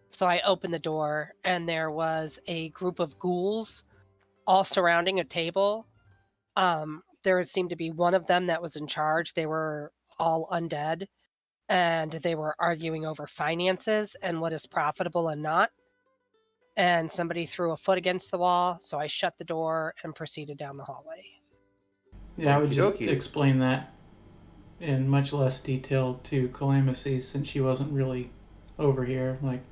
So I opened the door, and there was a group of ghouls all surrounding a table. There seemed to be one of them that was in charge. They were all undead, and they were arguing over finances and what is profitable and not. And somebody threw a foot against the wall, so I shut the door and proceeded down the hallway. Yeah, I would Okie just dokie. explain that in much less detail to Calamithy since she wasn't really over here. Like,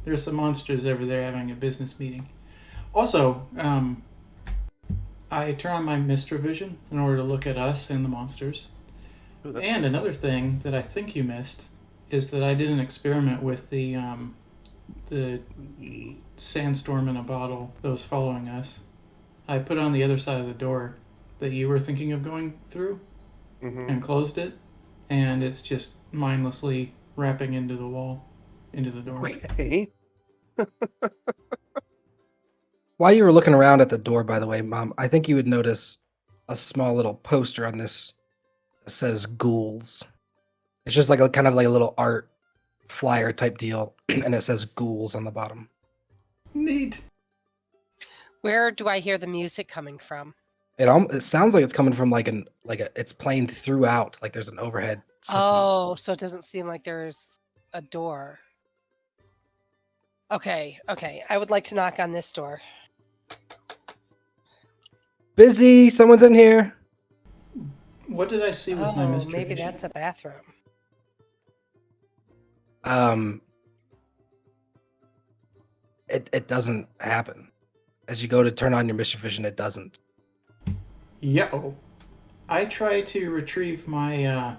there's some monsters over there having a business meeting. Also, I turn on my Mr. Vision in order to look at us and the monsters. Ooh, that's And pretty another cool. thing that I think you missed is that I did an experiment with the sandstorm in a bottle that was following us. I put it on the other side of the door that you were thinking of going through Mm-hmm. and closed it, and it's just mindlessly wrapping into the wall, into the door. Okay. While you were looking around at the door, by the way, Mom, I think you would notice a small little poster on this that says ghouls. It's just like a kind of like a little art flyer type deal, and it says ghouls on the bottom. Neat. Where do I hear the music coming from? It sounds like it's coming from it's playing throughout, like there's an overhead system. Oh, so it doesn't seem like there's a door. Okay. I would like to knock on this door. Busy, someone's in here. What did I see with my Mr. Maybe Vision? that's a bathroom. It doesn't happen. As you go to turn on your Mr. Vision, it doesn't. Yo. I try to retrieve my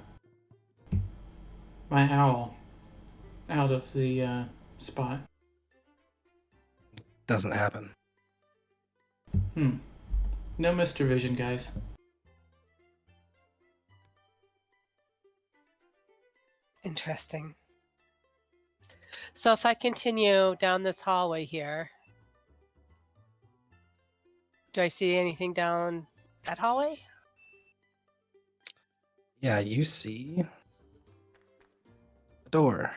my owl out of the spot. Doesn't happen. No Mr. Vision, guys. Interesting. So if I continue down this hallway here, do I see anything down that hallway? Yeah, you see a door.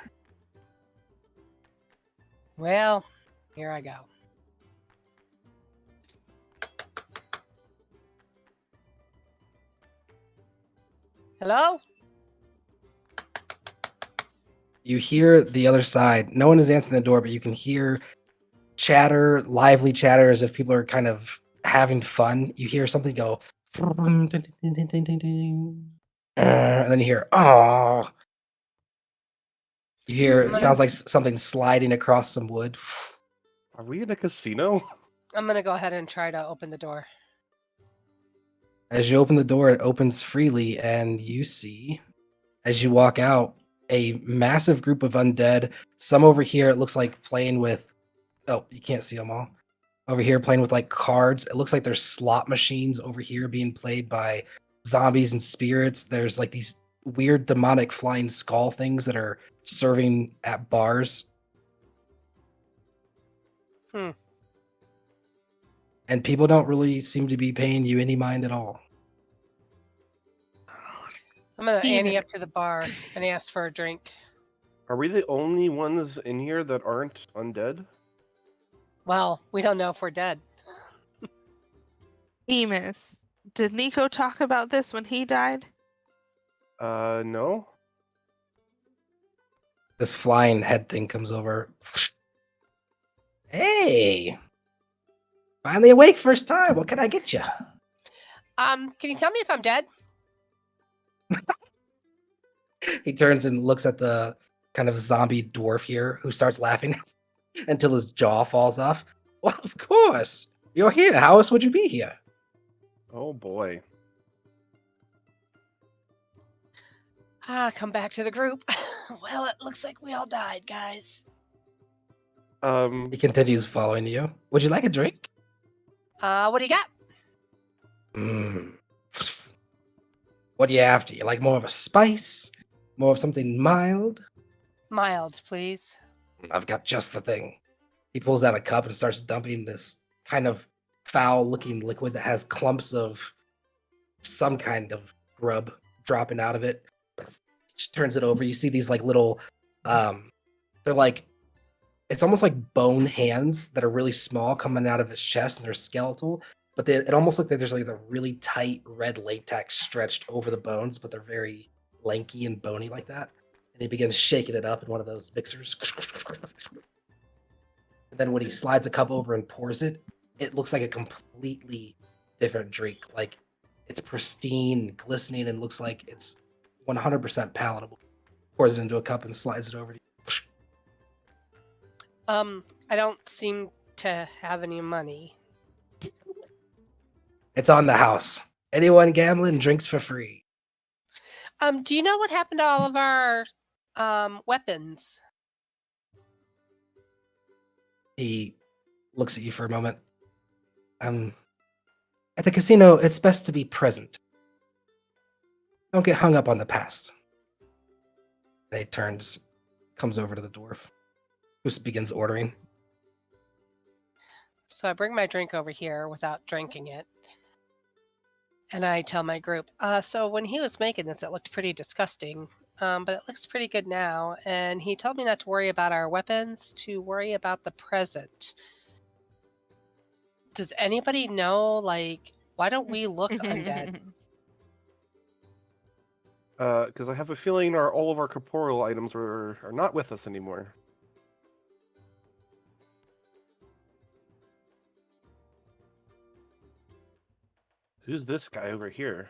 Well, here I go. Hello? You hear the other side. No one is answering the door, but you can hear chatter, lively chatter, as if people are kind of having fun. You hear something go, and then you hear, oh. You hear, it sounds like something sliding across some wood. Are we in a casino? I'm gonna go ahead and try to open the door. As you open the door, it opens freely, and you see, as you walk out, a massive group of undead. Some over here, it looks like playing with. Oh, you can't see them all. Over here, playing with like cards. It looks like there's slot machines over here being played by zombies and spirits. There's like these weird demonic flying skull things that are serving at bars. And people don't really seem to be paying you any mind at all. I'm gonna ante up to the bar and ask for a drink. Are we the only ones in here that aren't undead? Well, we don't know if we're dead. Emus, did Nico talk about this when he died? No. This flying head thing comes over. Hey! Finally awake first time. What can I get you? Can you tell me if I'm dead? He turns and looks at the kind of zombie dwarf here who starts laughing until his jaw falls off. Well, of course. You're here. How else would you be here? Oh boy. Come back to the group. Well, it looks like we all died, guys. He continues following you. Would you like a drink? What do you got? What are you after? You like more of a spice? More of something mild? Mild, please. I've got just the thing. He pulls out a cup and starts dumping this kind of foul-looking liquid that has clumps of some kind of grub dropping out of it. She turns it over. You see these like little, they're like it's almost like bone hands that are really small coming out of his chest, and they're skeletal. But it almost looks like there's like a really tight red latex stretched over the bones, but they're very lanky and bony like that. And he begins shaking it up in one of those mixers. And then when he slides a cup over and pours it, it looks like a completely different drink. Like it's pristine, glistening, and looks like it's 100% palatable. Pours it into a cup and slides it over to you. I don't seem to have any money. It's on the house. Anyone gambling drinks for free. Do you know what happened to all of our weapons? He looks at you for a moment. At the casino, it's best to be present. Don't get hung up on the past. He turns, comes over to the dwarf, who begins ordering. So I bring my drink over here without drinking it. And I tell my group, so when he was making this, it looked pretty disgusting, but it looks pretty good now. And he told me not to worry about our weapons, to worry about the present. Does anybody know, like, why don't we look undead? Because I have a feeling all of our corporeal items are not with us anymore. Who's this guy over here?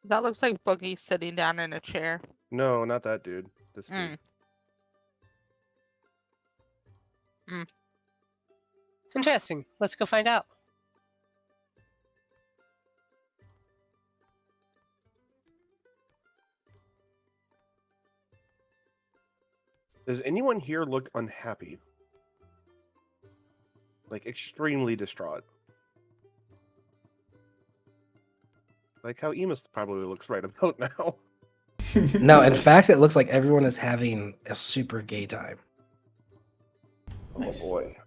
That looks like Boogie sitting down in a chair. No, not that dude. This dude. It's interesting. Let's go find out. Does anyone here look unhappy? Like extremely distraught? Like how Emus probably looks right about now. No, in fact, it looks like everyone is having a super gay time. Nice. Oh boy.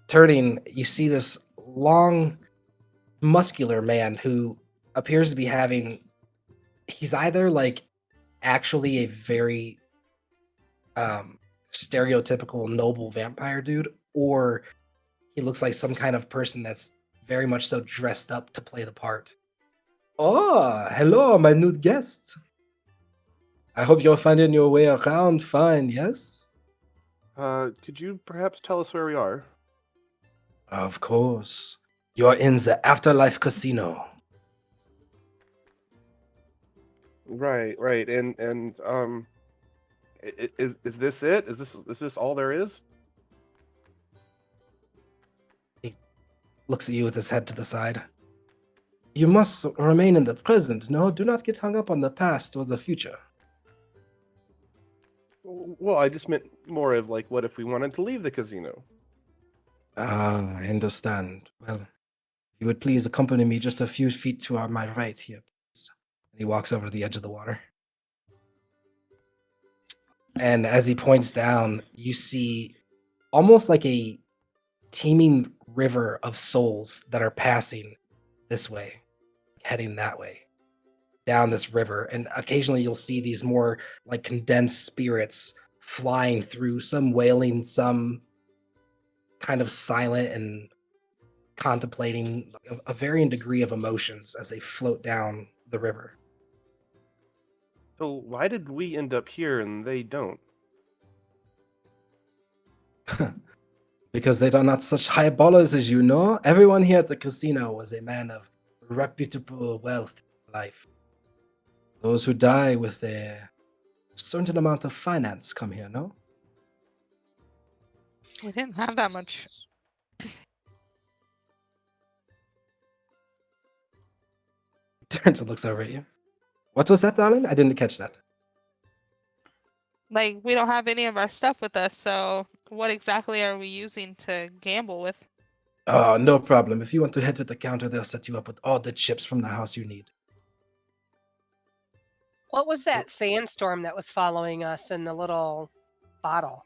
Turning, you see this long, muscular man who appears to be having. He's either like actually a very stereotypical noble vampire dude, or he looks like some kind of person that's very much so dressed up to play the part. Oh, hello, my new guest. I hope you're finding your way around fine, yes? Could you perhaps tell us where we are? Of course. You're in the Afterlife Casino. Right, right, and is this it? Is this all there is? He looks at you with his head to the side. You must remain in the present. No, do not get hung up on the past or the future. Well, I just meant more of like, what if we wanted to leave the casino? Ah, I understand. Well, if you would please accompany me just a few feet to my right here, please. And he walks over to the edge of the water. And as he points down, you see almost like a teeming river of souls that are passing this way, heading that way, down this river. And occasionally you'll see these more like condensed spirits flying through, some wailing, some kind of silent and contemplating a varying degree of emotions as they float down the river. So why did we end up here and they don't? Because they are not such high ballers as you know. Everyone here at the casino was a man of reputable wealth in life. Those who die with a certain amount of finance come here, no? We didn't have that much. Turns and looks over at you. What was that, darling? I didn't catch that. Like, we don't have any of our stuff with us, so what exactly are we using to gamble with? Oh, no problem. If you want to head to the counter, they'll set you up with all the chips from the house you need. What was that sandstorm that was following us in the little bottle?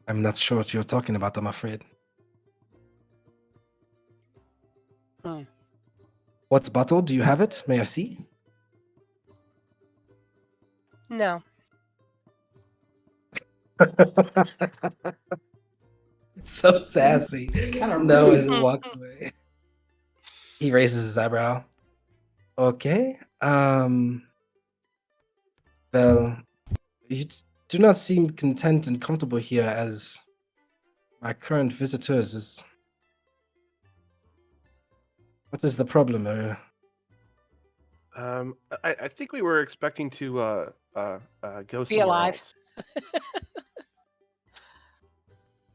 I'm not sure what you're talking about, I'm afraid. What's bottle? Do you have it? May I see? No. So sassy. Kinda No, rude. and walks away. He raises his eyebrow. Okay. Well, you do not seem content and comfortable here as my current visitors is. What is the problem? I think we were expecting to go Be somewhere alive. else.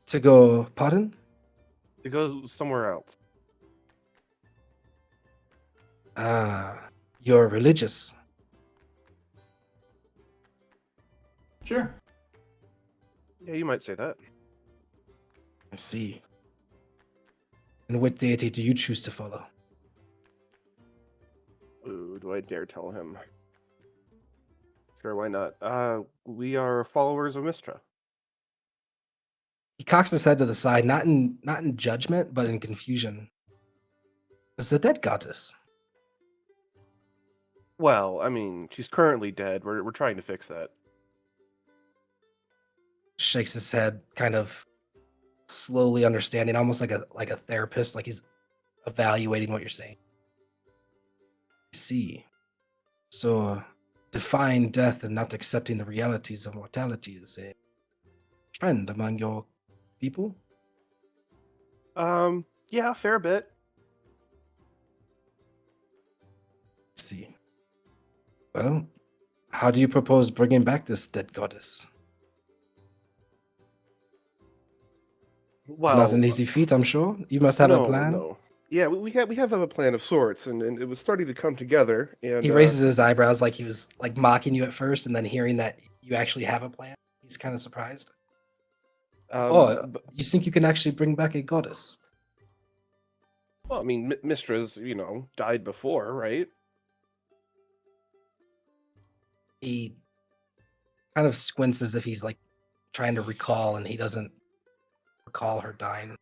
To go, pardon? To go somewhere else. Ah, you're religious. Sure. Yeah, you might say that. I see. And what deity do you choose to follow? Ooh, do I dare tell him? Sure, why not? We are followers of Mistra. He cocks his head to the side, not in judgment, but in confusion. It's the dead goddess. Well, I mean, she's currently dead. We're trying to fix that. Shakes his head, kind of slowly understanding, almost like a therapist, like he's evaluating what you're saying. I see. So, defying death and not accepting the realities of mortality is a trend among your people? Yeah, a fair bit. I see. Well, how do you propose bringing back this dead goddess? It's not Well, an easy feat, I'm sure. You must have a plan. no. Yeah, we have a plan of sorts, and it was starting to come together. And He raises his eyebrows like he was like mocking you at first, and then hearing that you actually have a plan, he's kind of surprised. but, You think you can actually bring back a goddess? well, I mean, Mistra's died before, right? He kind of squints as if he's like trying to recall, and he doesn't recall her dying.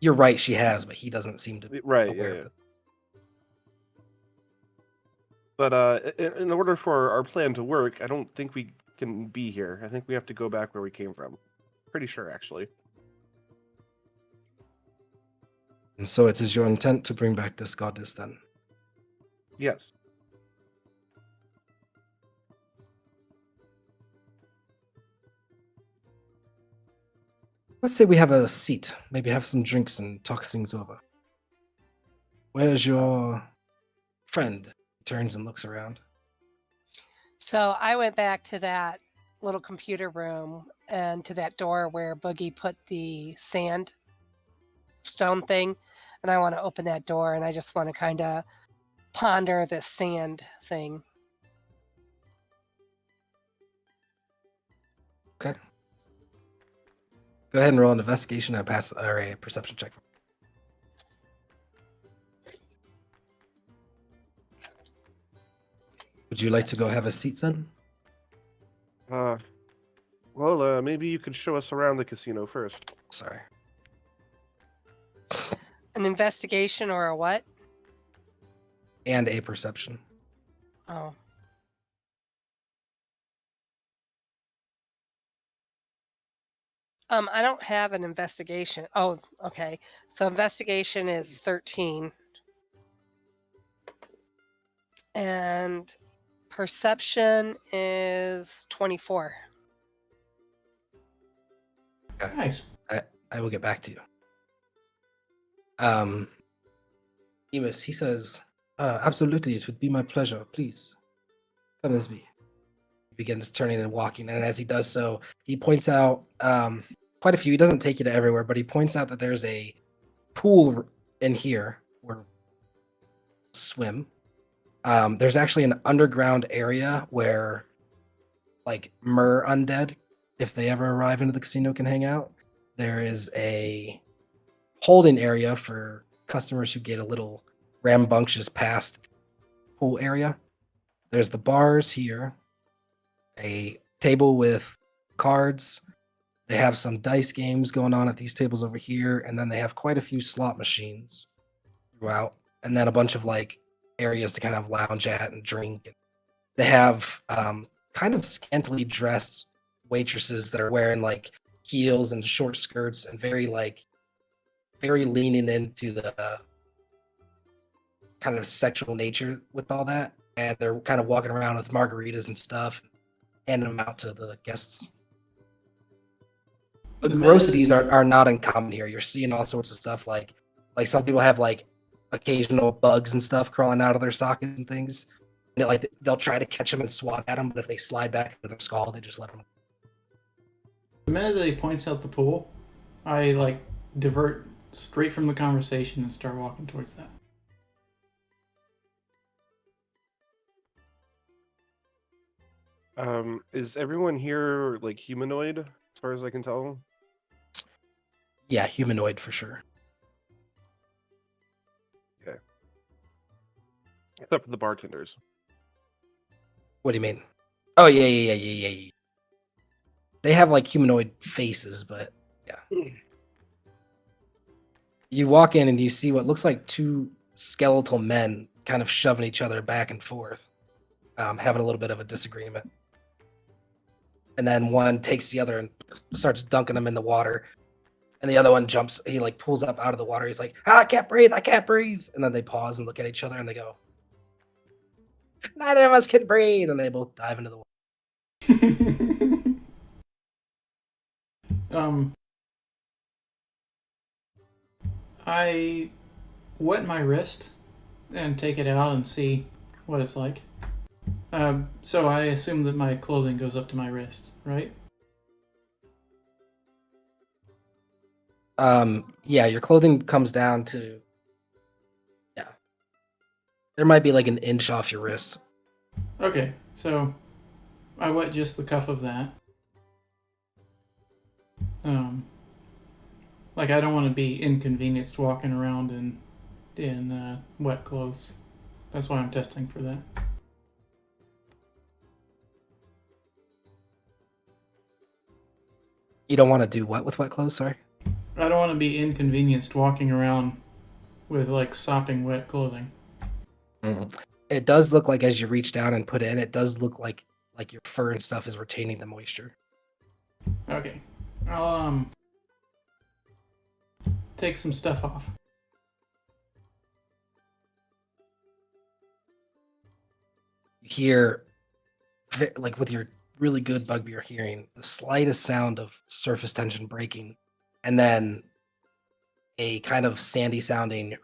You're right, she has, but he doesn't seem to be Right. aware Yeah. of it. But in order for our plan to work, I don't think we can be here. I think we have to go back where we came from. Pretty sure, actually. And so it is your intent to bring back this goddess then? Yes. Let's say we have a seat, maybe have some drinks and talk things over. Where's your friend? He turns and looks around. So I went back to that little computer room and to that door where Boogie put the sand stone thing, and I want to open that door, and I just want to kind of ponder this sand thing. Okay. Go ahead and roll an investigation and a perception check. Would you like to go have a seat, son? Well, maybe you could show us around the casino first. Sorry. An investigation or a what? And a perception. Oh. I don't have an investigation. Oh, okay. So investigation is 13. And perception is 24. Okay. Nice. I will get back to you. Emus, he says, absolutely, it would be my pleasure. Please, come as me. He begins turning and walking, and as he does so, he points out quite a few. He doesn't take you to everywhere, but he points out that there's a pool in here where swim. There's actually an underground area where, like, mer undead, if they ever arrive into the casino, can hang out. There is a holding area for customers who get a little rambunctious past the pool area. There's the bars here, a table with cards, They have some dice games going on at these tables over here, and then they have quite a few slot machines throughout, and then a bunch of like areas to kind of lounge at and drink. They have kind of scantily dressed waitresses that are wearing like heels and short skirts and very leaning into the kind of sexual nature with all that, and they're kind of walking around with margaritas and stuff, handing them out to the guests. The The grossities meta- are not uncommon here. You're seeing all sorts of stuff like some people have like occasional bugs and stuff crawling out of their sockets and things. And they'll try to catch them and swat at them, but if they slide back into their skull, they just let them. The minute that he points out the pool, I like divert straight from the conversation and start walking towards that. Is everyone here like humanoid, as far as I can tell? Yeah, humanoid for sure. Except for the bartenders. What do you mean? Oh yeah. They have like humanoid faces, but yeah. You walk in and you see what looks like two skeletal men kind of shoving each other back and forth, having a little bit of a disagreement. And then one takes the other and starts dunking them in the water. And the other one jumps, he like pulls up out of the water. He's like, I can't breathe. And then they pause and look at each other and they go, neither of us can breathe. And they both dive into the water. I wet my wrist and take it out and see what it's like. So I assume that my clothing goes up to my wrist, right? Yeah, your clothing comes down to, yeah. There might be like an inch off your wrist. Okay, so I wet just the cuff of that. Like I don't want to be inconvenienced walking around in wet clothes. That's why I'm testing for that. You don't want to do what with wet clothes, sorry? I don't want to be inconvenienced walking around with like sopping wet clothing. It does look like as you reach down and put it in, it does look like your fur and stuff is retaining the moisture. Okay, I'll take some stuff off. You hear, like with your really good bugbear hearing, the slightest sound of surface tension breaking, and then a kind of sandy sounding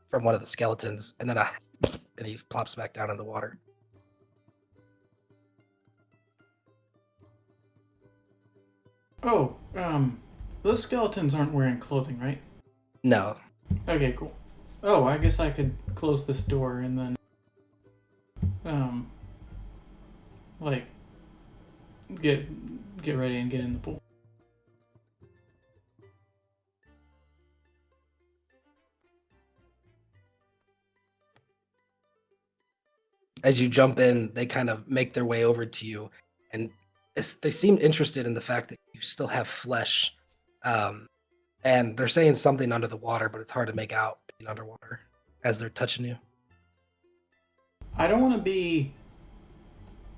from one of the skeletons, and then and he plops back down in the water. Oh, those skeletons aren't wearing clothing, right? No. Okay, cool. Oh, I guess I could close this door and then, like, get ready and get in the pool. As you jump in, they kind of make their way over to you, and they seem interested in the fact that you still have flesh. And they're saying something under the water, but it's hard to make out being underwater as they're touching you. I don't want to be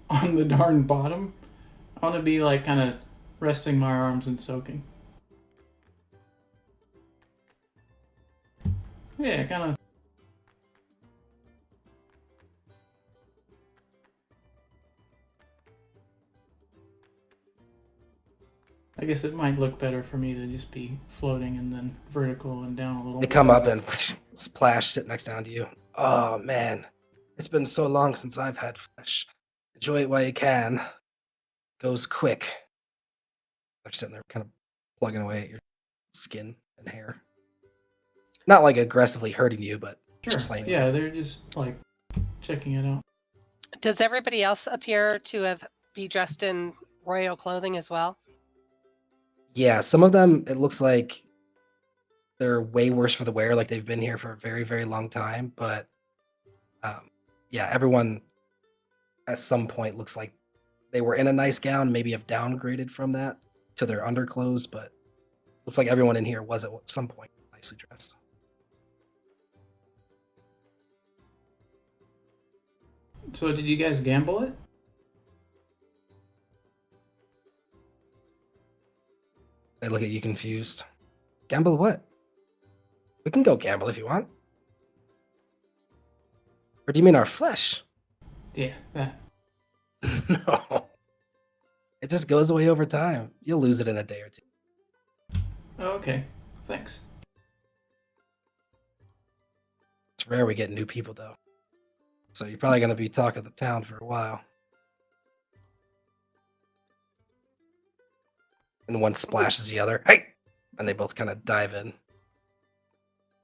on the darn bottom. I want to be like kind of resting my arms and soaking. Yeah, kind of. I guess it might look better for me to just be floating and then vertical and down a little. They come up and splash, sit next down to you. Oh man, it's been so long since I've had flesh. Enjoy it while you can. Goes quick. They're sitting there kind of plugging away at your skin and hair. Not like aggressively hurting you, but Sure. just playing. Yeah, they're just like checking it out. Does everybody else appear to be dressed in royal clothing as well? Yeah, some of them, it looks like they're way worse for the wear, like they've been here for a very, very long time. But yeah, everyone at some point looks like they were in a nice gown, maybe have downgraded from that to their underclothes, but looks like everyone in here was at some point nicely dressed. So did you guys gamble it? They look at you confused. Gamble what? We can go gamble if you want. Or do you mean our flesh? Yeah, that. No. It just goes away over time. You'll lose it in a day or two. Oh, okay. Thanks. It's rare we get new people, though. So you're probably going to be talk of the town for a while. And one splashes the other. Hey! And they both kind of dive in.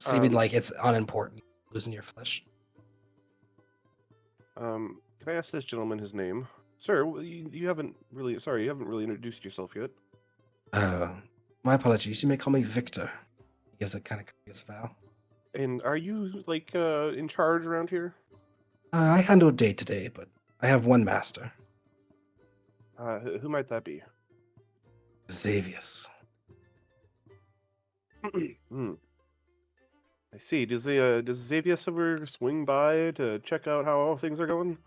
Seeming like it's unimportant, losing your flesh. Can I ask this gentleman his name? Sir, you haven't really introduced yourself yet. My apologies. You may call me Victor. He gives a kind of curious bow. And are you, like, in charge around here? I handle day-to-day, but I have one master. Who might that be? Xavius. I see. Does Xavius ever swing by to check out how all things are going?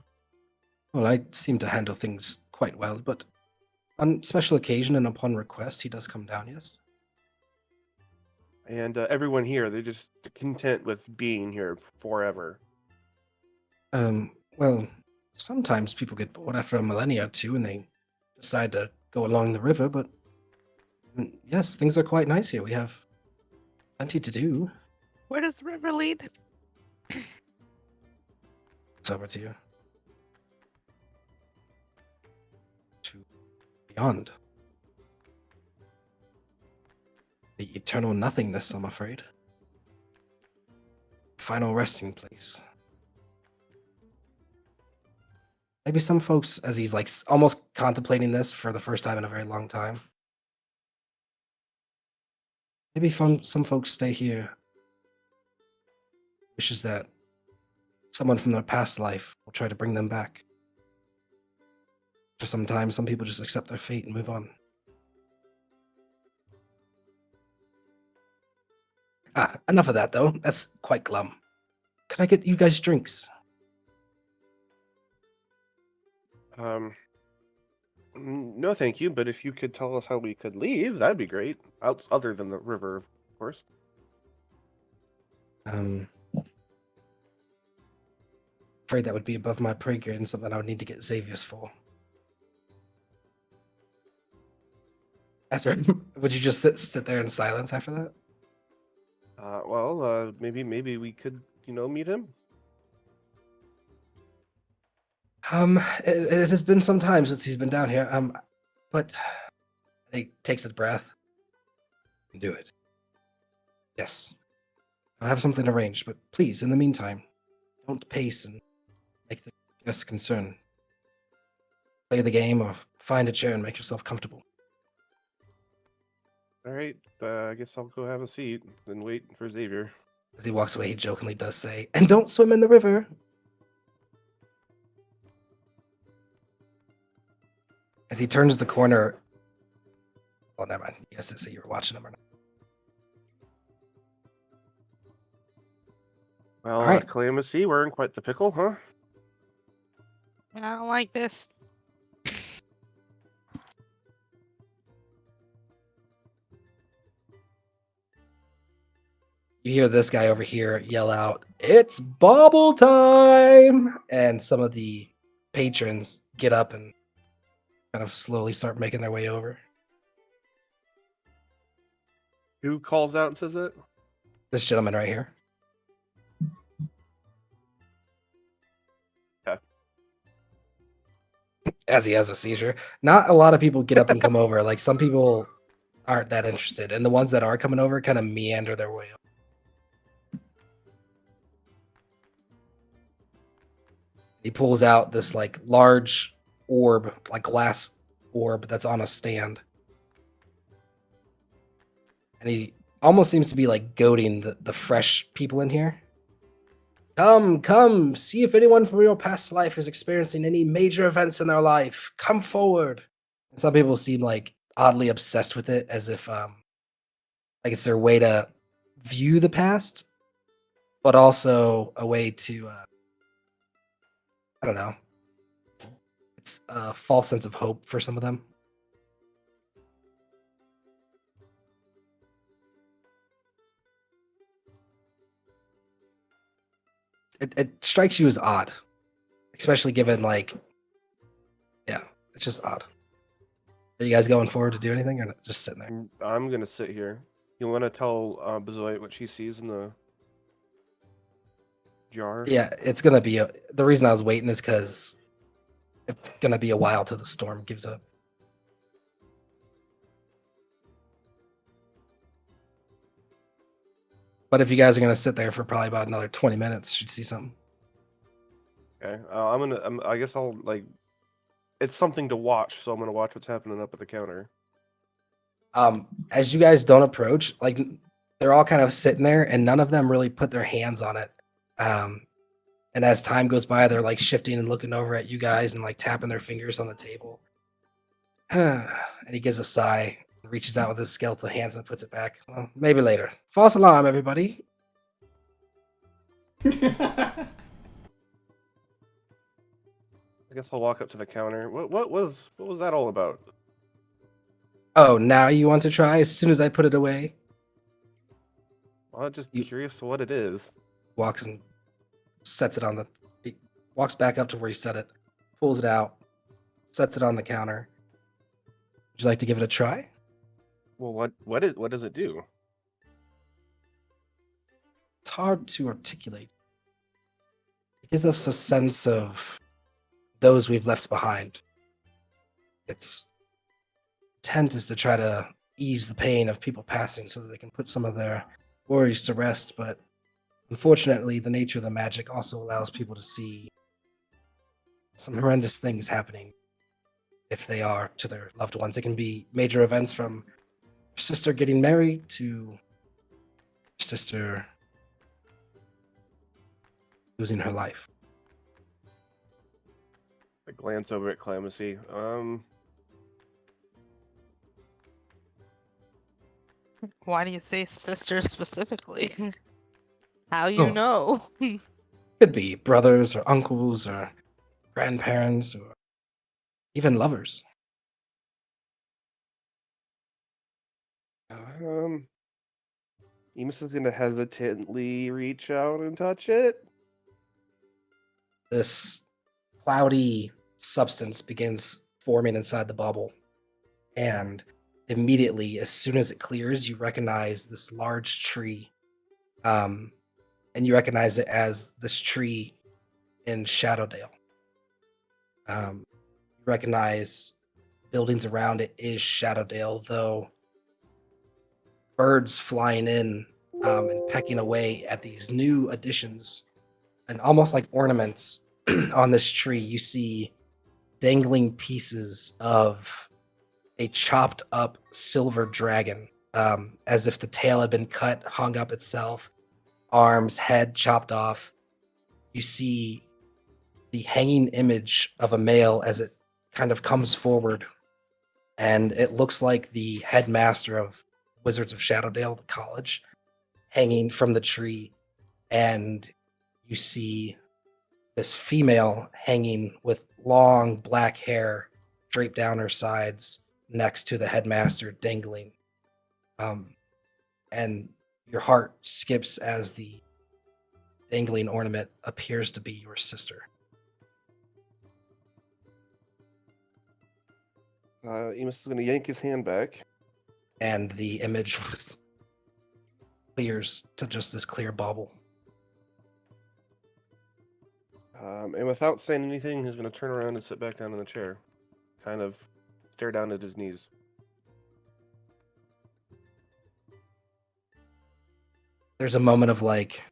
Well, I seem to handle things quite well, but on special occasion and upon request, he does come down, yes. And everyone here, they're just content with being here forever. Well, sometimes people get bored after a millennia or two and they decide to go along the river, but yes, things are quite nice here. We have plenty to do. Where does the river lead? It's over to you. To beyond. The eternal nothingness, I'm afraid. Final resting place. Maybe some folks, as he's like almost contemplating this for the first time in a very long time. Maybe some folks stay here. Wishes that someone from their past life will try to bring them back. For sometimes, some people just accept their fate and move on. Enough of that, though. That's quite glum. Can I get you guys drinks? No, thank you. But if you could tell us how we could leave, that'd be great. Other than the river, of course. Afraid that would be above my pay grade and something I would need to get Xavius for. After, would you just sit there in silence after that? Maybe we could, meet him. It has been some time since he's been down here. But he takes a breath. Do it. Yes. I'll have something arranged, but please, in the meantime, don't pace and make the guests concerned. Play the game or find a chair and make yourself comfortable. All right. I guess I'll go have a seat and wait for Xavier. As he walks away, he jokingly does say, "And don't swim in the river." As he turns the corner... Well, never mind. You guys didn't say you were watching him or not. Well, All right. Calamus, we're in quite the pickle, huh? I don't like this. You hear this guy over here yell out, "It's bauble time!" And some of the patrons get up and kind of slowly start making their way over. Who calls out and says that? This gentleman right here. Okay. As he has a seizure. Not a lot of people get up and come over. Like, some people aren't that interested. And the ones that are coming over kind of meander their way over. He pulls out this like large orb, like glass orb that's on a stand. And he almost seems to be like goading the fresh people in here. Come, see if anyone from your past life is experiencing any major events in their life. Come forward. And some people seem like oddly obsessed with it, as if like it's their way to view the past, but also a way to I don't know. It's a false sense of hope for some of them. It strikes you as odd, especially given like, yeah, it's just odd. Are you guys going forward to do anything, or just sitting there? I'm gonna sit here. You want to tell Bezoit what she sees in the jar? Yeah, it's gonna be the reason I was waiting is because it's gonna be a while till the storm gives up. But if you guys are gonna sit there for probably about another 20 minutes, you should see something. Okay. I guess I'll like. It's something to watch, so I'm gonna watch what's happening up at the counter. As you guys don't approach, like they're all kind of sitting there, and none of them really put their hands on it. And as time goes by, they're like shifting and looking over at you guys and like tapping their fingers on the table. And he gives a sigh, reaches out with his skeletal hands and puts it back. Well, maybe later. False alarm, everybody. I guess I'll walk up to the counter. What was that all about? Oh, now you want to try as soon as I put it away? Well, I'm just You- curious to what it is. Walks and sets it on the. He walks back up to where he set it, pulls it out, sets it on the counter. Would you like to give it a try? Well, what does it do? It's hard to articulate. It gives us a sense of those we've left behind. Its intent is to try to ease the pain of people passing so that they can put some of their worries to rest, but unfortunately, the nature of the magic also allows people to see some horrendous things happening if they are to their loved ones. It can be major events from your sister getting married to your sister losing her life. I glance over at Clemency. Why do you say sister specifically? How Oh. you know? Could be brothers or uncles or grandparents or even lovers. Emus is gonna hesitantly reach out and touch it. This cloudy substance begins forming inside the bubble. And immediately, as soon as it clears, you recognize this large tree. And you recognize it as this tree in Shadowdale. You recognize buildings around it is Shadowdale, though birds flying in and pecking away at these new additions and almost like ornaments on this tree. You see dangling pieces of a chopped up silver dragon, as if the tail had been cut, hung up itself, arms, head chopped off. You see the hanging image of a male as it kind of comes forward, and it looks like the headmaster of Wizards of Shadowdale, the college, hanging from the tree. And you see this female hanging with long black hair draped down her sides next to the headmaster dangling. And your heart skips as the dangling ornament appears to be your sister. Emus is gonna yank his hand back. And the image clears to just this clear bubble. And without saying anything, he's gonna turn around and sit back down in the chair, kind of stare down at his knees. There's a moment of like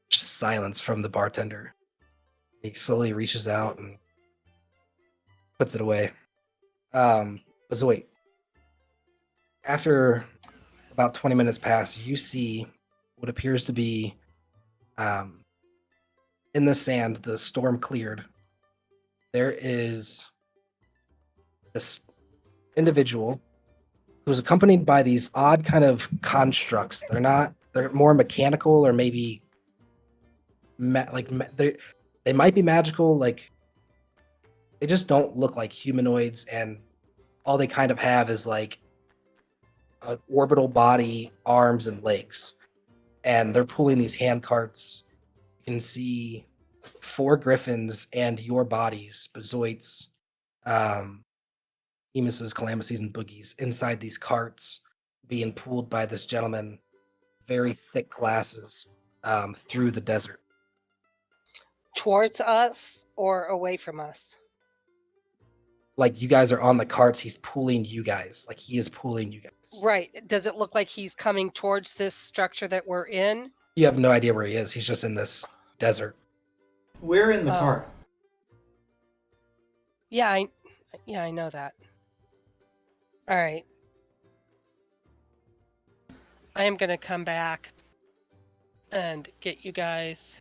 just silence from the bartender. He slowly reaches out and puts it away. So wait. After about 20 minutes pass, you see what appears to be in the sand. The storm cleared. There is this individual who's accompanied by these odd kind of constructs. They're more mechanical, or maybe they might be magical. Like, they just don't look like humanoids, and all they kind of have is like an orbital body, arms, and legs. And they're pulling these hand carts. You can see 4 griffins and your bodies, Bezoits, emuses, calamities, and boogies, inside these carts, being pulled by this gentleman, very thick glasses, through the desert. Towards us or away from us? Like, you guys are on the carts, he's pulling you guys. Like, he is pulling you guys. Right. Does it look like he's coming towards this structure that we're in? You have no idea where he is. He's just in this desert. We're in the Oh. cart. Yeah, I know that. All right. I am going to come back and get you guys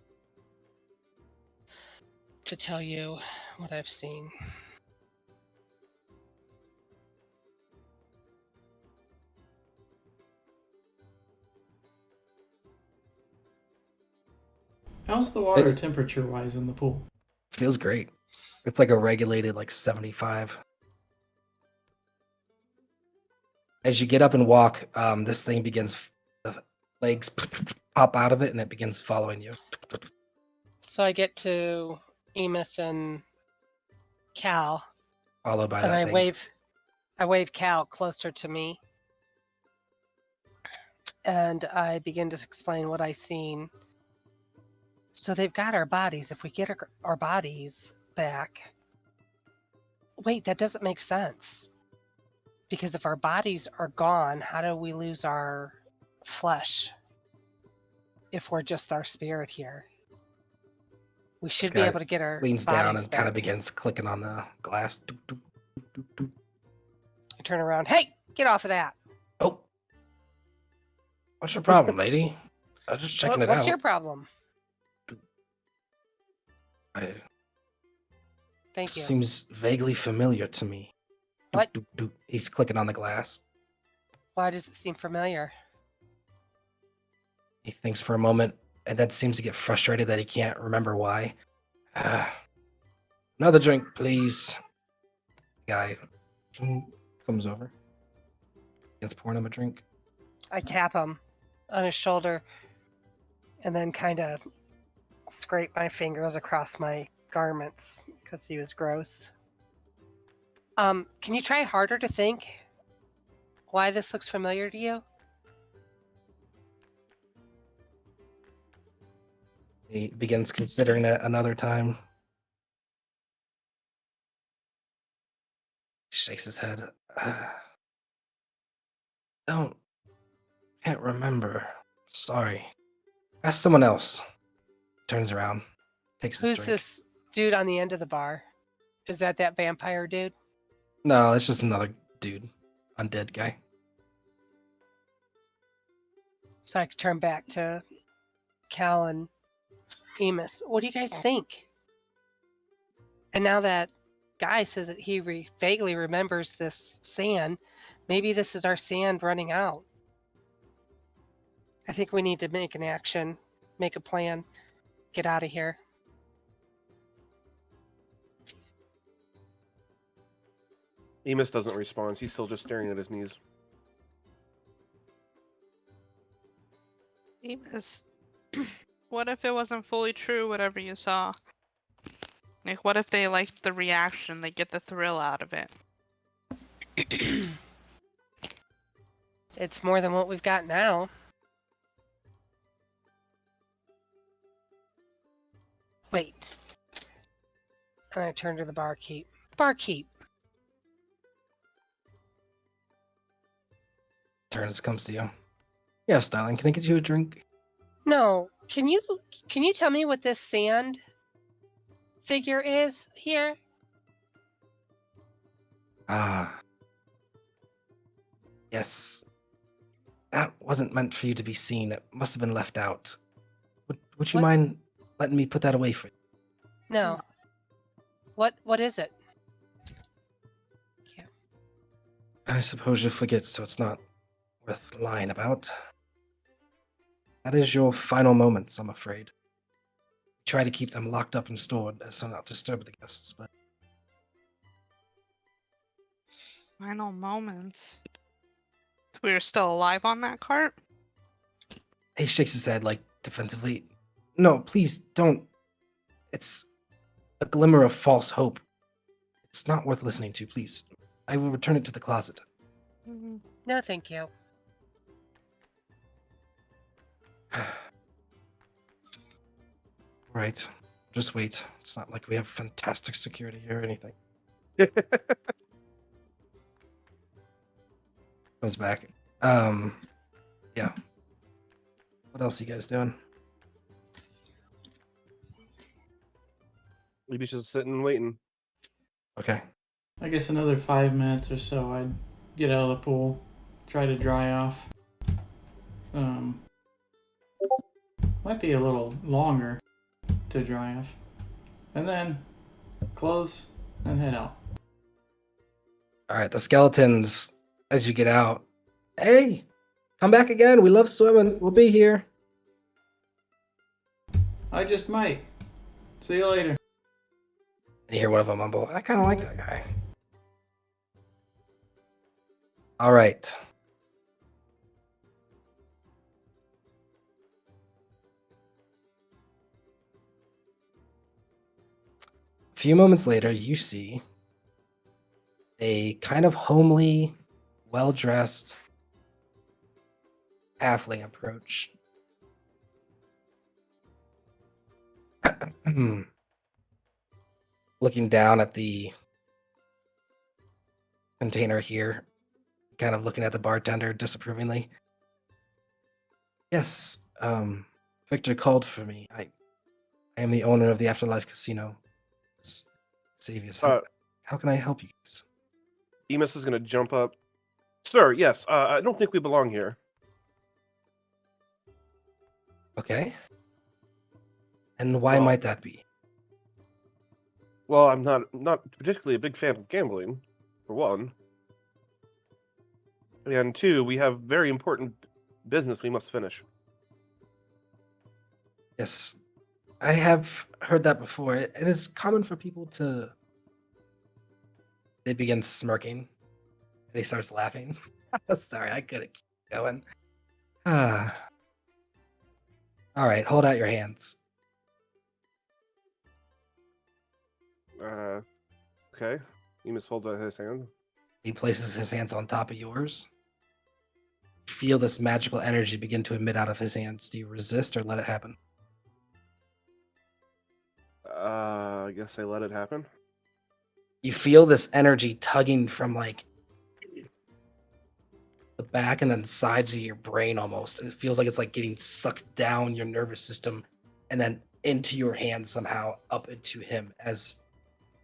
to tell you what I've seen. How's the water temperature wise in the pool? Feels great. It's like a regulated, like 75. As you get up and walk, this thing begins, the legs pop out of it, and it begins following you. So I get to Emus and Cal, Followed by and that I thing. wave Cal closer to me, and I begin to explain what I seen. So they've got our bodies. If we get our bodies back, wait, that doesn't make sense. Because if our bodies are gone, how do we lose our flesh? If we're just our spirit here, we should be guy able to get our leans bodies down and back. kind of begins clicking on the glass. I turn around. Hey, get off of that! Oh, what's your problem, lady? I was just checking it What's out. your problem? Thank you. Seems vaguely familiar to me. What? He's clicking on the glass. Why does it seem familiar? He thinks for a moment, and then seems to get frustrated that he can't remember why. Another drink, please. Guy comes over. Begins pouring him a drink. I tap him on his shoulder and then kind of scrape my fingers across my garments because he was gross. Can you try harder to think why this looks familiar to you? He begins considering it another time. Shakes his head. Can't remember. Sorry. Ask someone else. Turns around. Takes his Who's drink. this dude on the end of the bar? Is that vampire dude? No, it's just another dude. Undead guy. So I could turn back to Cal and Emus. What do you guys think? And now that guy says that he vaguely remembers this sand, maybe this is our sand running out. I think we need to make an action, make a plan, get out of here. Emus doesn't respond. He's still just staring at his knees. Emus, what if it wasn't fully true, whatever you saw? Like, what if they liked the reaction? They get the thrill out of it. It's more than what we've got now. Wait. And I turn to the barkeep. Barkeep, Turns, comes to you. Yes, darling. Can I get you a drink? no. Can you tell me what this sand figure is here? Yes. That wasn't meant for you to be seen. It must have been left out. Would you What? mind letting me put that away for you? No. What is it? I suppose you'll forget, so it's not worth lying about. That is your final moments, I'm afraid. Try to keep them locked up and stored so not to disturb the guests, but Final moments. We were still alive on that cart? he shakes his head like defensively. No, please don't. It's a glimmer of false hope. It's not worth listening to, please. I will return it to the closet. Mhm. No, thank you. Right. Just wait. It's not like we have fantastic security here or anything. Comes back. Yeah. What else are you guys doing? Maybe just sitting and waiting. Okay. I guess another 5 minutes or so, I'd get out of the pool, try to dry off. Might be a little longer to dry off. And then close and head out. Alright, the skeletons, as you get out, hey, come back again. We love swimming. We'll be here. I just might. See you later. And you hear one of them mumble, I kind of like that guy. All right. A few moments later, you see a kind of homely, well-dressed halfling approach. Looking down at the container here, kind of looking at the bartender disapprovingly. Yes, Victor called for me. I am the owner of the Afterlife Casino. Savius, how can I help you guys? Emus is going to jump up. Sir, yes, I don't think we belong here. Okay. And why Well- might that be? Well, I'm not particularly a big fan of gambling, for one. And two, we have very important business we must finish. Yes, I have heard that before. It is common for people to. They begin smirking. And he starts laughing. Sorry, I couldn't keep going. All right, hold out your hands. Okay. Emus holds out his hand. He places his hands on top of yours. Feel this magical energy begin to emit out of his hands. Do you resist or let it happen? I guess I let it happen. You feel this energy tugging from like the back and then sides of your brain almost. It feels like it's like getting sucked down your nervous system and then into your hands somehow up into him as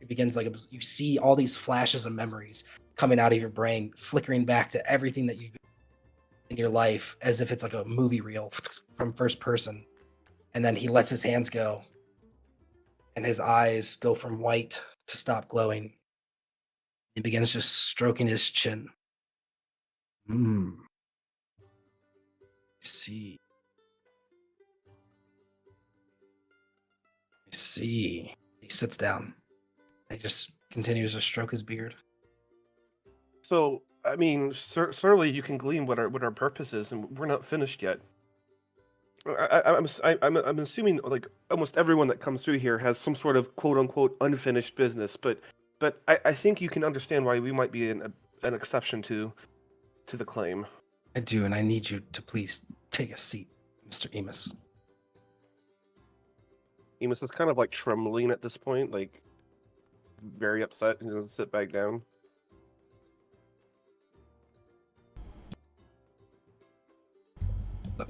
it begins like you see all these flashes of memories coming out of your brain, flickering back to everything that you've been in your life as if it's like a movie reel from first person. And then he lets his hands go and his eyes go from white to stop glowing. He begins just stroking his chin. I see. I see. He sits down. He just continues to stroke his beard. So, I mean, certainly you can glean what our purpose is, and we're not finished yet. I'm assuming like almost everyone that comes through here has some sort of quote unquote unfinished business, but I think you can understand why we might be an exception to the claim. I do, and I need you to please take a seat, Mr. Emus. Emus is kind of like trembling at this point, like very upset, and doesn't sit back down. Look.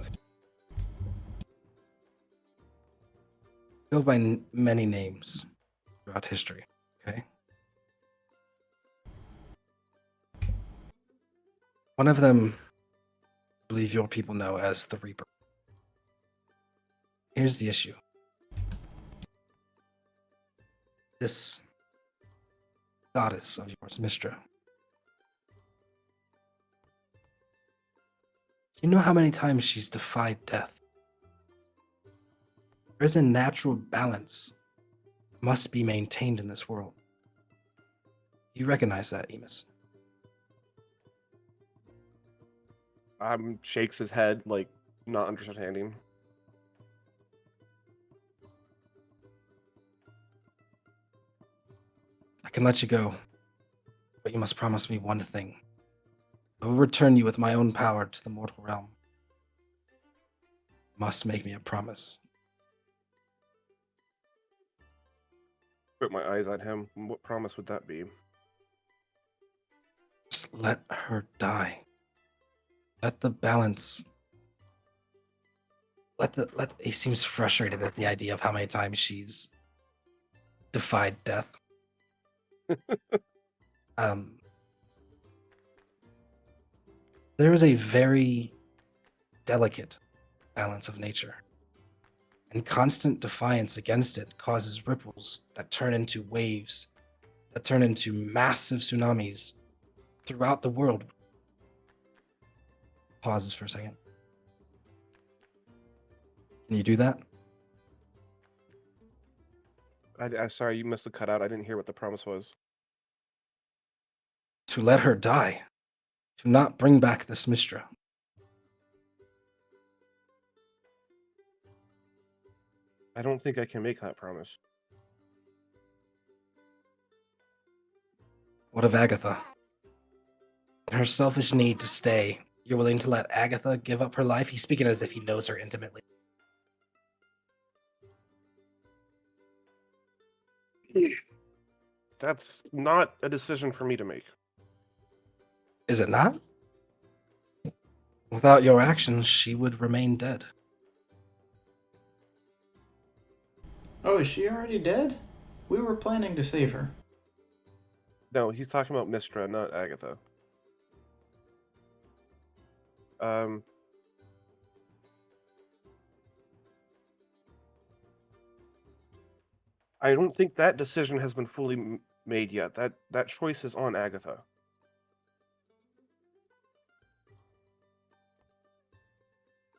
Go by many names throughout history, okay? One of them, I believe your people know as the Reaper. Here's the issue. This goddess of yours, Mistra, You know how many times she's defied death? There is a natural balance that must be maintained in this world. You recognize that, Emus? Shakes his head, like, not understanding. I can let you go, but you must promise me one thing. I will return you with my own power to the mortal realm. You must make me a promise. Put my eyes at him. What promise would that be? Just let her die. Let the balance. He seems frustrated at the idea of how many times she's defied death. There is a very delicate balance of nature, and constant defiance against it causes ripples that turn into waves, that turn into massive tsunamis throughout the world. Pauses for a second. Can you do that? Sorry, you must have cut out. I didn't hear what the promise was. To let her die. To not bring back this Mistra. I don't think I can make that promise. What of Agatha? In her selfish need to stay, you're willing to let Agatha give up her life? He's speaking as if he knows her intimately. That's not a decision for me to make. Is it not? Without your actions, she would remain dead. Oh, is she already dead? We were planning to save her. No, he's talking about Mistra, not Agatha. I don't think that decision has been fully made yet. That choice is on Agatha.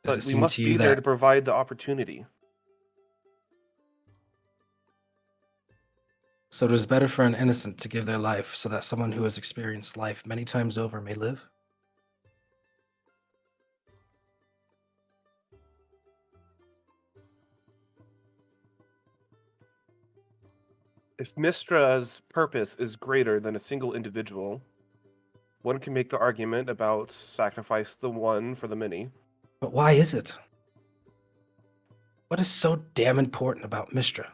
Did it But we seem must to be you there that to provide the opportunity. so it is better for an innocent to give their life so that someone who has experienced life many times over may live? If Mistra's purpose is greater than a single individual, one can make the argument about sacrifice the one for the many. But why is it? What is so damn important about Mistra?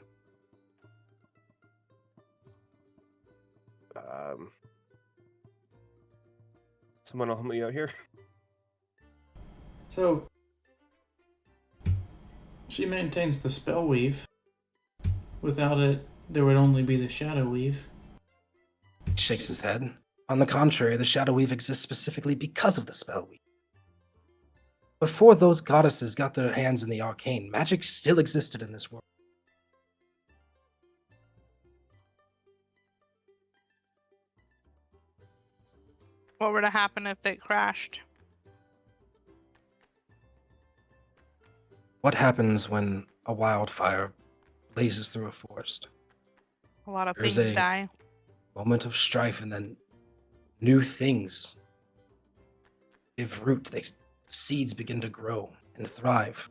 Someone will help me out here. So, she maintains the spell weave. Without it, there would only be the shadow weave. He shakes his head. On the contrary, the Shadow Weave exists specifically because of the spell weave. Before those goddesses got their hands in the arcane, magic still existed in this world. What were to happen if it crashed? What happens when a wildfire blazes through a forest? A lot of There's things a die. moment of strife, and then new things give root. Seeds begin to grow and thrive.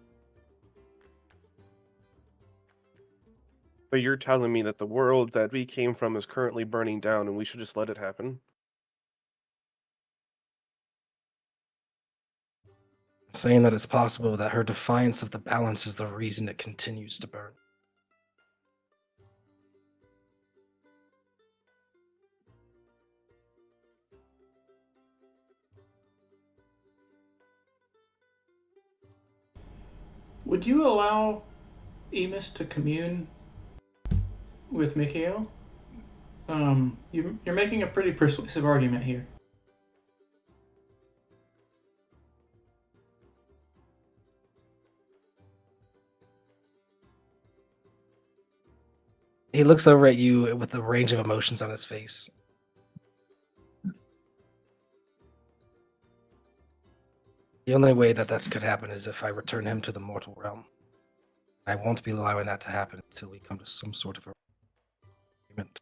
But you're telling me that the world that we came from is currently burning down and we should just let it happen? I'm saying that it's possible that her defiance of the balance is the reason it continues to burn. Would you allow Emus to commune with Mikhail? You're making a pretty persuasive argument here. He looks over at you with a range of emotions on his face. The only way that could happen is if I return him to the mortal realm. I won't be allowing that to happen until we come to some sort of agreement.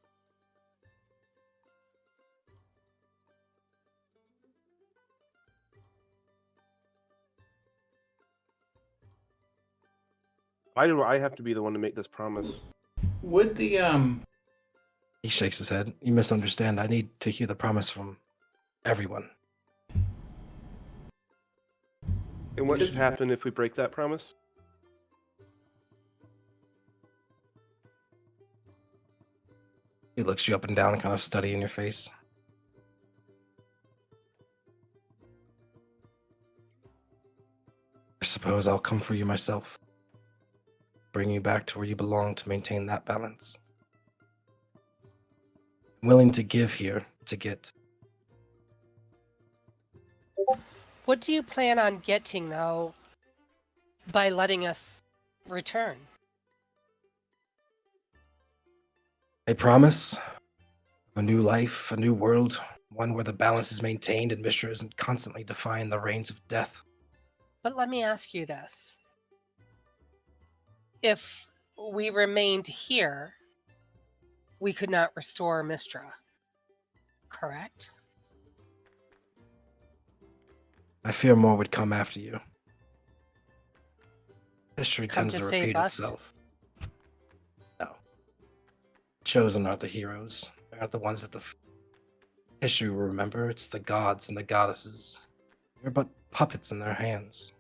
Why do I have to be the one to make this promise? Would the He shakes his head. You misunderstand. I need to hear the promise from everyone. And what should happen if we break that promise? He looks you up and down, kind of studying your face. I suppose I'll come for you myself. Bring you back to where you belong to maintain that balance. I'm willing to give here to get. What do you plan on getting, though, by letting us return? A promise of a new life, a new world, one where the balance is maintained and Mishra isn't constantly defying the reigns of death. But let me ask you this. If we remained here, we could not restore Mistra, correct? I fear more would come after you. History Come tends to to save repeat us? itself. No. Chosen are the heroes. They are the ones that history will remember. It's the gods and the goddesses. We're but puppets in their hands.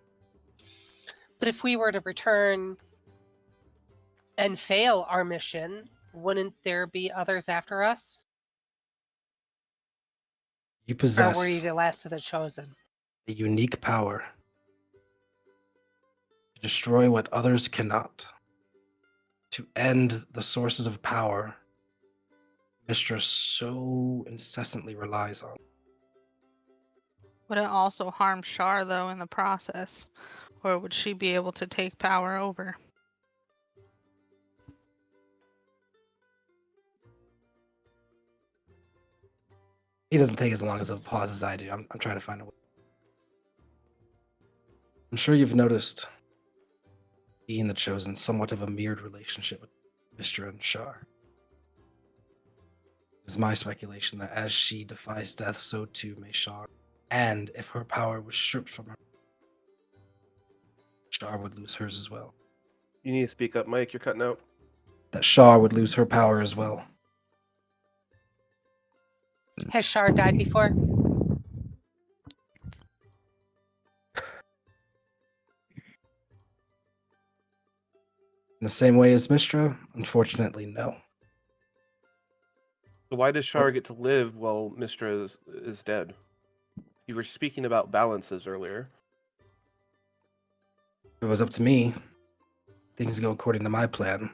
But if we were to return and fail our mission, wouldn't there be others after us? You Or possess were you the last of the chosen? a unique power to destroy what others cannot, to end the sources of power Mistress so incessantly relies on. Would it also harm Shar, though, in the process? Or would she be able to take power over? He doesn't take as long as a pause as I do. I'm trying to find a way. I'm sure you've noticed being the chosen somewhat of a mirrored relationship with Mistra and Shar. It is my speculation that as she defies death, so too may Shar. And if her power was stripped from her, Shar would lose hers as well. You need to speak up, Mike. You're cutting out. That Shar would lose her power as well. Has Shar died before? In the same way as Mistra, unfortunately, no. So why does Shar get to live while Mistra is dead? You were speaking about balances earlier. If it was up to me, things go according to my plan.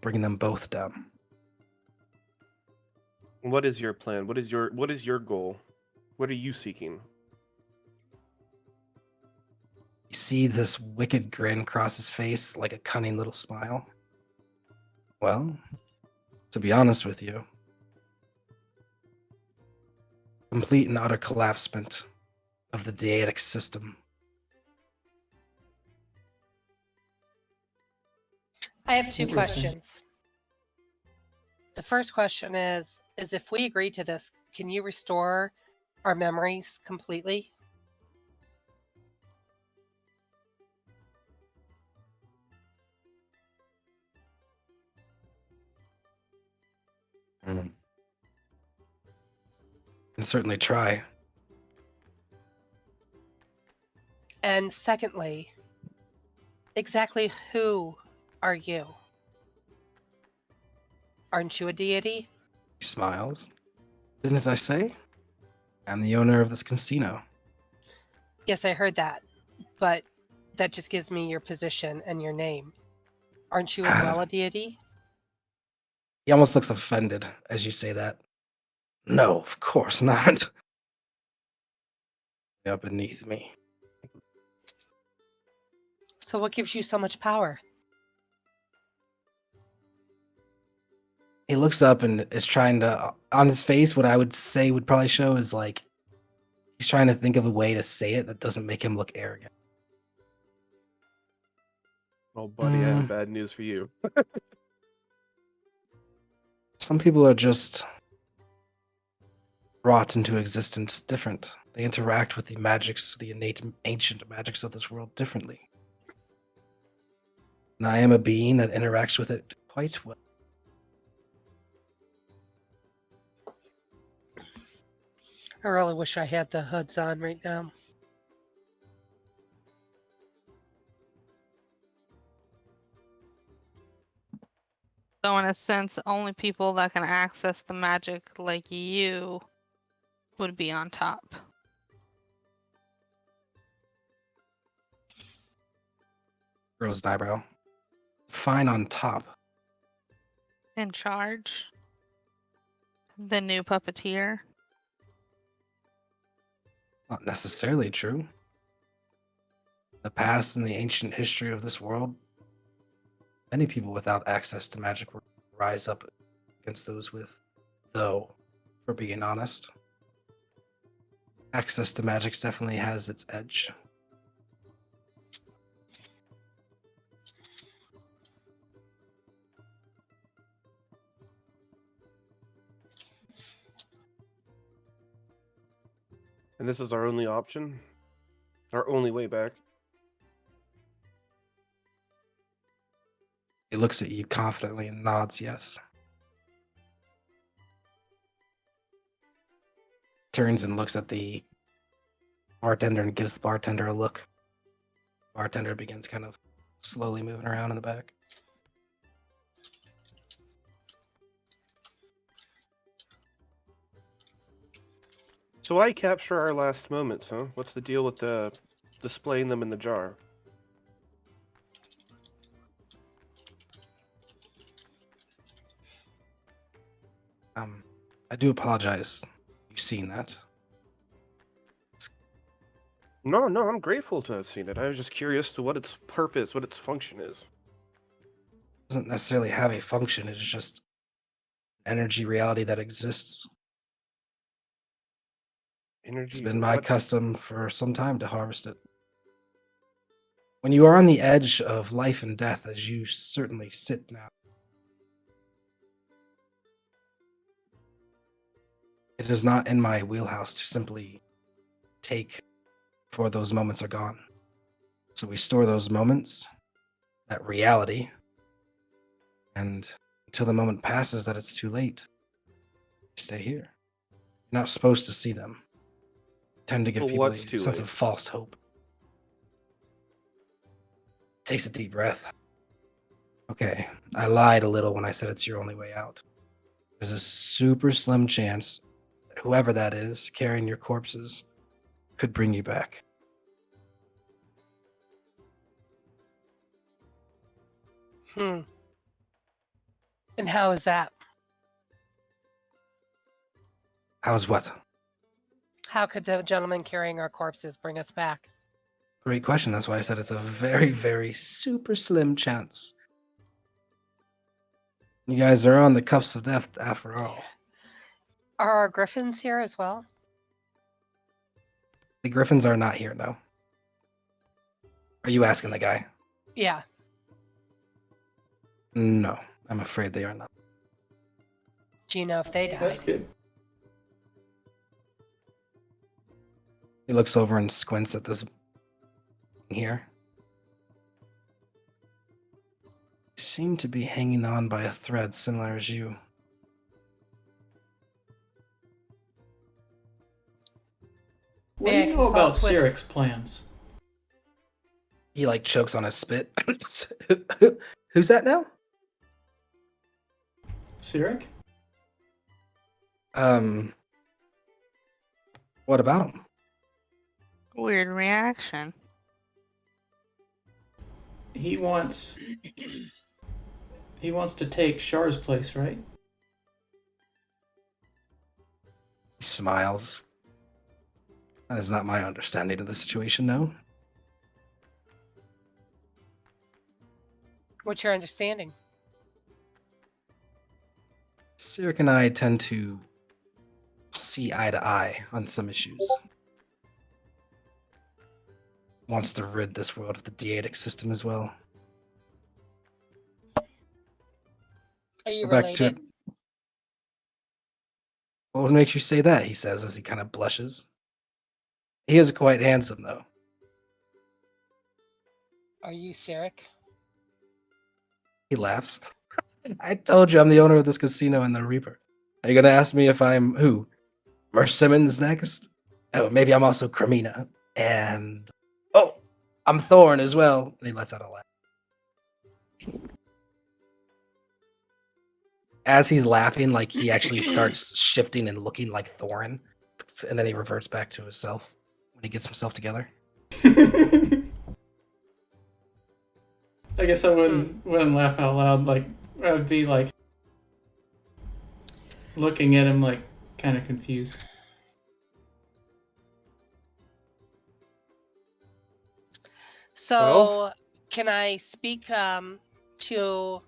Bringing them both down. What is your plan? What is your goal? What are you seeking? You see this wicked grin cross his face like a cunning little smile? Well, to be honest with you, complete and utter collapsement of the deatic system. I have two Interesting. questions. The first question is if we agree to this, can you restore our memories completely? Can certainly try. And secondly, exactly who are you? Aren't you a deity? He smiles. Didn't I say? I'm the owner of this casino. Yes, I heard that, but that just gives me your position and your name. Aren't you as well a deity? He almost looks offended as you say that. No, of course not. They are beneath me. So what gives you so much power? He looks up and is trying to, on his face, what I would say would probably show is like, He's trying to think of a way to say it that doesn't make him look arrogant. Oh, buddy, I have bad news for you. Some people are just brought into existence different. They interact with the magics, the innate ancient magics of this world differently. And I am a being that interacts with it quite well. I really wish I had the hoods on right now. So in a sense, only people that can access the magic like you would be on top. Rose eyebrow. Fine on top. In charge. The new puppeteer. Not necessarily true. The past and the ancient history of this world, many people without access to magic will rise up against those with, though, for being honest. Access to magic definitely has its edge. And this is our only option? Our only way back? He looks at you confidently and nods yes. Turns and looks at the bartender and gives the bartender a look. Bartender begins kind of slowly moving around in the back. So I capture our last moments, huh? What's the deal with the displaying them in the jar? I do apologize. You've seen that. No, I'm grateful to have seen it. I was just curious to what its purpose, what its function is. It doesn't necessarily have a function, it's just energy reality that exists. Energy. It's been my what? custom for some time to harvest it. When you are on the edge of life and death, as you certainly sit now, it is not in my wheelhouse to simply take before those moments are gone. So we store those moments, that reality, and until the moment passes that it's too late, stay here. You're not supposed to see them. Tend to give Well, people a what's too sense late? of false hope. Takes a deep breath. Okay, I lied a little when I said it's your only way out. There's a super slim chance that whoever that is carrying your corpses could bring you back. And how is that? How's what? How could the gentleman carrying our corpses bring us back? Great question. That's why I said it's a very, very super slim chance. You guys are on the cuffs of death after all. Are our griffins here as well? The griffins are not here, no. Are you asking the guy? Yeah. No, I'm afraid they are not. Do you know if they died? That's good. He looks over and squints at this here. They seem to be hanging on by a thread similar as you. What May do I you know about consult with- Syric's plans? He like chokes on his spit. Who's that now? Cyric? What about him? Weird reaction. He wants to take Shar's place, right? He smiles. That is not my understanding of the situation, no. What's your understanding? Cyric and I tend to see eye to eye on some issues. wants to rid this world of the deatic system as well. Are you Go back to related? it. What makes you say that? He says as he kind of blushes. He is quite handsome, though. Are you Sarek? He laughs. I told you I'm the owner of this casino and the Reaper. Are you gonna ask me if I'm who? Merce Simmons next? Oh, maybe I'm also Cremina. And oh, I'm Thorn as well. And he lets out a laugh. As he's laughing, like he actually starts shifting and looking like Thorin, and then he reverts back to himself when he gets himself together. I guess I wouldn't laugh out loud. Like I would be like looking at him like kind of confused. So, can I speak to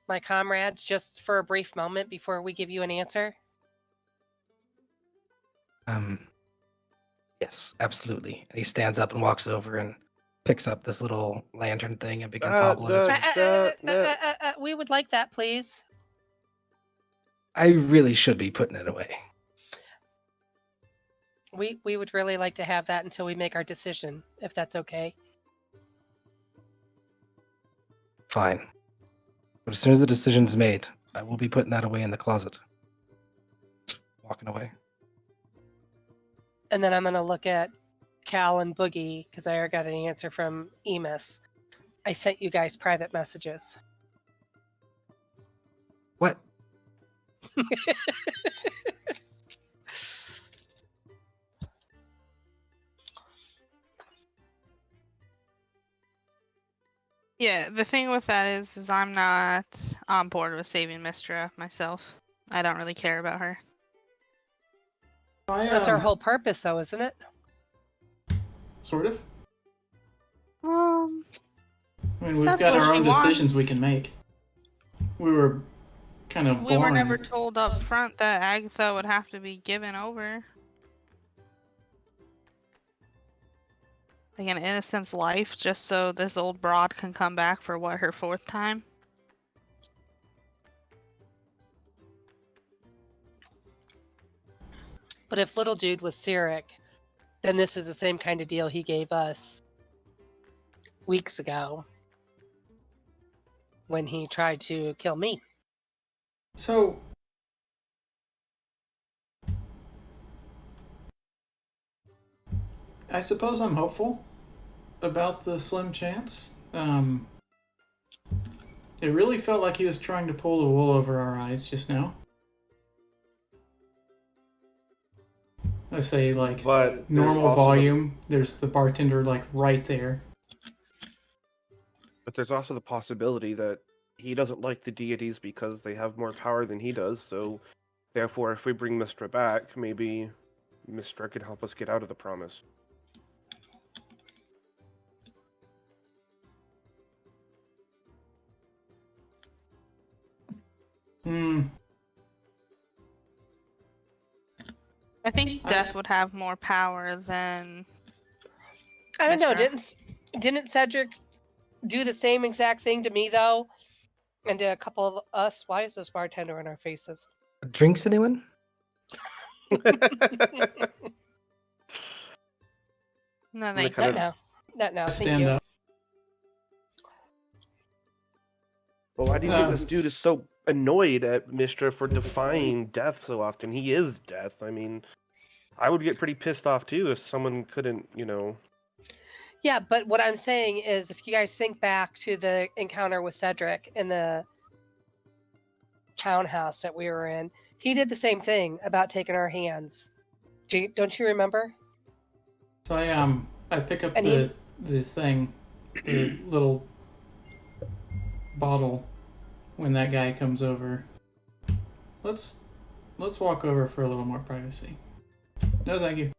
my comrades just for a brief moment before we give you an answer? Yes, absolutely. And he stands up and walks over and picks up this little lantern thing and begins hobbling his way. We would like that, please. I really should be putting it away. We would really like to have that until we make our decision, if that's okay. Fine. But as soon as the decision's made, I will be putting that away in the closet. Walking away. And then I'm gonna look at Cal and Boogie because I already got an answer from Emus. I sent you guys private messages. What? Yeah, the thing with that is I'm not on board with saving Mistra myself. I don't really care about her. That's our whole purpose, though, isn't it? Sort of. Um, I mean, we've That's got what our she own decisions we wants. can make. We were kind of we were born. never told up front that Agatha would have to be given over. Like an innocent's life, just so this old broad can come back for what, her 4th time? But if little dude was Cyric, then this is the same kind of deal he gave us weeks ago when he tried to kill me. So, I suppose I'm hopeful about the slim chance. It really felt like he was trying to pull the wool over our eyes just now. I say, like, But normal volume. There's the bartender, like, right there. But there's also the possibility that he doesn't like the deities because they have more power than he does, so therefore if we bring Mistra back, maybe Mistra could help us get out of the promise. I think Death would have more power than. I don't know. Mistra. Didn't Cedric do the same exact thing to me though? And to a couple of us. Why is this bartender in our faces? Drinks, anyone? No, they thank kind Not of- now. Not now. Thank Stand you. up. Well, why do you think this dude is so annoyed at Mistra for defying death so often? He is death. I mean, I would get pretty pissed off too if someone couldn't, Yeah, but what I'm saying is, if you guys think back to the encounter with Cedric in the townhouse that we were in, he did the same thing about taking our hands. Don't you remember? So I pick up And the thing, the little bottle when that guy comes over. Let's walk over for a little more privacy. No, thank you.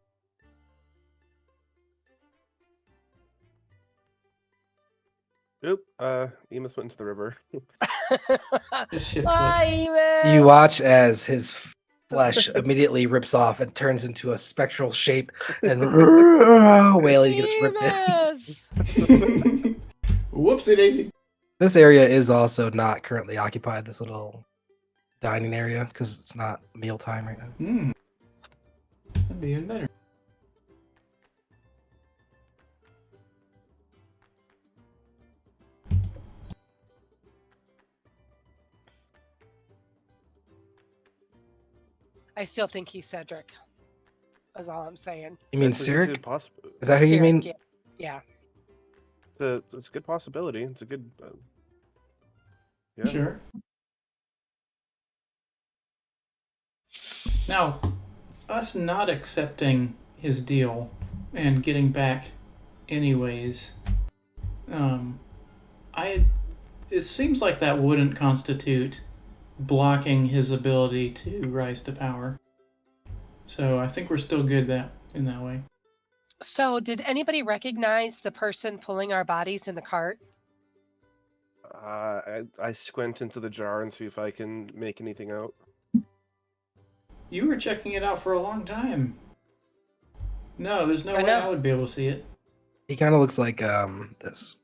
Oop, Emus went into the river. Just shift Bye, click. Emus! You watch as his flesh immediately rips off and turns into a spectral shape, and wailing gets ripped in. Emus! Whoopsie daisy. This area is also not currently occupied, this little dining area, because it's not mealtime right now. That'd be even better. I still think he's Cedric. That's all I'm saying. You mean It's a Cyric? good Is that who you Cedric, mean? Yeah. it's a good possibility. It's a good. Yeah. Sure. Now, us not accepting his deal and getting back anyways, it seems like that wouldn't constitute blocking his ability to rise to power. So I think we're still good in that way. So, did anybody recognize the person pulling our bodies in the cart? I squint into the jar and see if I can make anything out. You were checking it out for a long time. No, there's no I way know. I would be able to see it. He kind of looks like this.